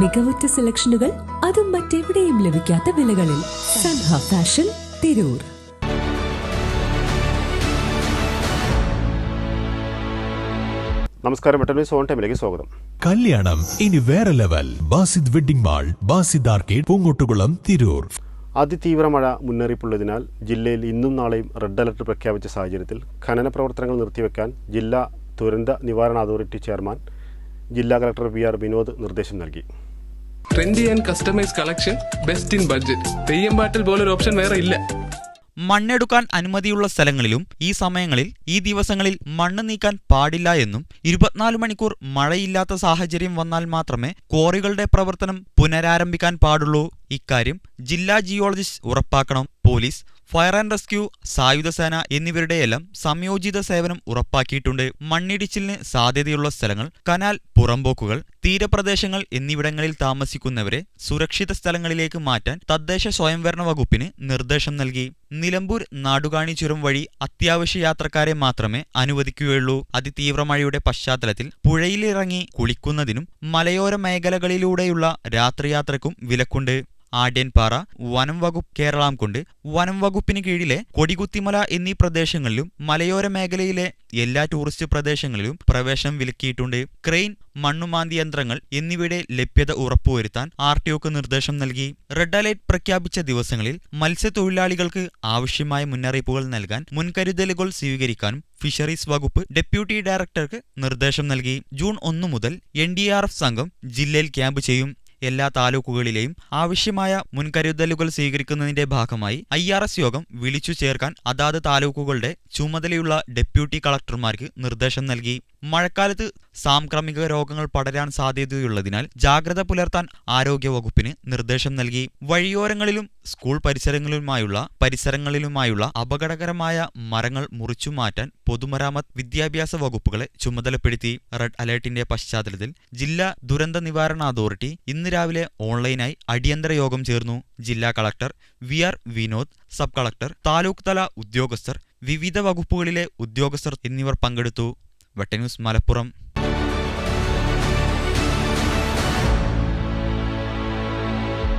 മികവുറ്റ സെലക്ഷനുകൾ, അതും മറ്റെവിടെയും ലഭിക്കാത്ത വിലകളിൽ. സൻഹ ഫാഷൻ, തിരൂർ. നമസ്കാരം. വെട്ടന്യൂസ് ഓൺ ടൈമിലേക്ക് സ്വാഗതം. കല്യാണം ഇനി വേറെ level. Basid wedding mall, Basid arcade, Poongottukulam, Tirur. അതിതീവ്ര മഴ മുന്നറിയിപ്പുള്ളതിനാൽ ജില്ലയിൽ ഇന്നും നാളെയും റെഡ് അലർട്ട് പ്രഖ്യാപിച്ച സാഹചര്യത്തിൽ ഖനന പ്രവർത്തനങ്ങൾ നിർത്തിവെക്കാൻ ജില്ലാ ദുരന്ത നിവാരണ അതോറിറ്റി ചെയർമാൻ ജില്ലാ കളക്ടർ VR വിനോദ് നിർദ്ദേശം നൽകി. Trendy and customise collection, best in budget. Theyyam പാട്ടിൽ പോലൊരു ഓപ്ഷൻ വേറെ ഇല്ല. മണ്ണെടുക്കാൻ അനുമതിയുള്ള സ്ഥലങ്ങളിലും ഈ സമയങ്ങളിൽ ഈ ദിവസങ്ങളിൽ മണ്ണ് നീക്കാൻ പാടില്ല എന്നും 24 മണിക്കൂർ മഴയില്ലാത്ത സാഹചര്യം വന്നാൽ മാത്രമേ ക്വാറികളുടെ പ്രവർത്തനം പുനരാരംഭിക്കാൻ പാടുള്ളൂ. ഇക്കാര്യം ജില്ലാ ജിയോളജിസ്റ്റ് ഉറപ്പാക്കണം. പോലീസ്, ഫയർ ആൻഡ് റെസ്ക്യൂ, സായുധസേന എന്നിവരുടെയെല്ലാം സംയോജിത സേവനം ഉറപ്പാക്കിയിട്ടുണ്ട്. മണ്ണിടിച്ചിലിന് സാധ്യതയുള്ള സ്ഥലങ്ങൾ, കനാൽ, പുറമ്പോക്കുകൾ, തീരപ്രദേശങ്ങൾ എന്നിവിടങ്ങളിൽ താമസിക്കുന്നവരെ സുരക്ഷിത സ്ഥലങ്ങളിലേക്ക് മാറ്റാൻ തദ്ദേശ സ്വയംഭരണ വകുപ്പിന് നിർദ്ദേശം നൽകി. നിലമ്പൂർ നാടുകാണി ചുരം വഴി അത്യാവശ്യ യാത്രക്കാരെ മാത്രമേ അനുവദിക്കുകയുള്ളൂ. അതിതീവ്ര മഴയുടെ പശ്ചാത്തലത്തിൽ പുഴയിലിറങ്ങി കുളിക്കുന്നതിനും മലയോര മേഖലകളിലൂടെയുള്ള രാത്രിയാത്രയ്ക്കും വിലക്കുണ്ട്. ആഢ്യൻപാറ, വനം വകുപ്പ്, കേരളാംകുണ്ട്, വനം വകുപ്പിന് കീഴിലെ കൊടികുത്തിമല എന്നീ പ്രദേശങ്ങളിലും മലയോര മേഖലയിലെ എല്ലാ ടൂറിസ്റ്റ് പ്രദേശങ്ങളിലും പ്രവേശനം വിലക്കിയിട്ടുണ്ട്. ക്രെയിൻ, മണ്ണുമാന്തി യന്ത്രങ്ങൾ എന്നിവയുടെ ലഭ്യത ഉറപ്പുവരുത്താൻ RTOക്ക് നിർദ്ദേശം നൽകി. റെഡ് അലർട്ട് പ്രഖ്യാപിച്ച ദിവസങ്ങളിൽ മത്സ്യത്തൊഴിലാളികൾക്ക് ആവശ്യമായ മുന്നറിയിപ്പുകൾ നൽകാൻ മുൻകരുതലുകൾ സ്വീകരിക്കാനും ഫിഷറീസ് വകുപ്പ് ഡെപ്യൂട്ടി ഡയറക്ടർക്ക് നിർദ്ദേശം നൽകി. ജൂൺ 1 മുതൽ NDRF സംഘം ജില്ലയിൽ ക്യാമ്പ് ചെയ്യും. എല്ലാ താലൂക്കുകളിലെയും ആവശ്യമായ മുൻകരുതലുകൾ സ്വീകരിക്കുന്നതിന്റെ ഭാഗമായി IRS യോഗം വിളിച്ചു ചേർക്കാൻ അതാത് താലൂക്കുകളുടെ ചുമതലയുള്ള ഡെപ്യൂട്ടി കളക്ടർമാർക്ക് നിർദ്ദേശം നൽകി. മഴക്കാലത്ത് സാംക്രമിക രോഗങ്ങൾ പടരാൻ സാധ്യതയുള്ളതിനാൽ ജാഗ്രത പുലർത്താൻ ആരോഗ്യവകുപ്പിന് നിർദ്ദേശം നൽകി. വഴിയോരങ്ങളിലും സ്കൂൾ പരിസരങ്ങളിലുമായുള്ള അപകടകരമായ മരങ്ങൾ മുറിച്ചു മാറ്റാൻ പൊതുമരാമത്ത്, വിദ്യാഭ്യാസ വകുപ്പുകളെ ചുമതലപ്പെടുത്തി. റെഡ് അലേർട്ടിന്റെ പശ്ചാത്തലത്തിൽ ജില്ലാ ദുരന്ത നിവാരണ അതോറിറ്റി ഇന്ന് രാവിലെ ഓൺലൈനായി അടിയന്തര യോഗം ചേർന്നു. ജില്ലാ collector VR Vinod, sub collector, taluk തല ഉദ്യോഗസ്ഥർ, വിവിധ വകുപ്പുകളിലെ ഉദ്യോഗസ്ഥർ എന്നിവർ പങ്കെടുത്തു. വെട്ടന്യൂസ്, മലപ്പുറം.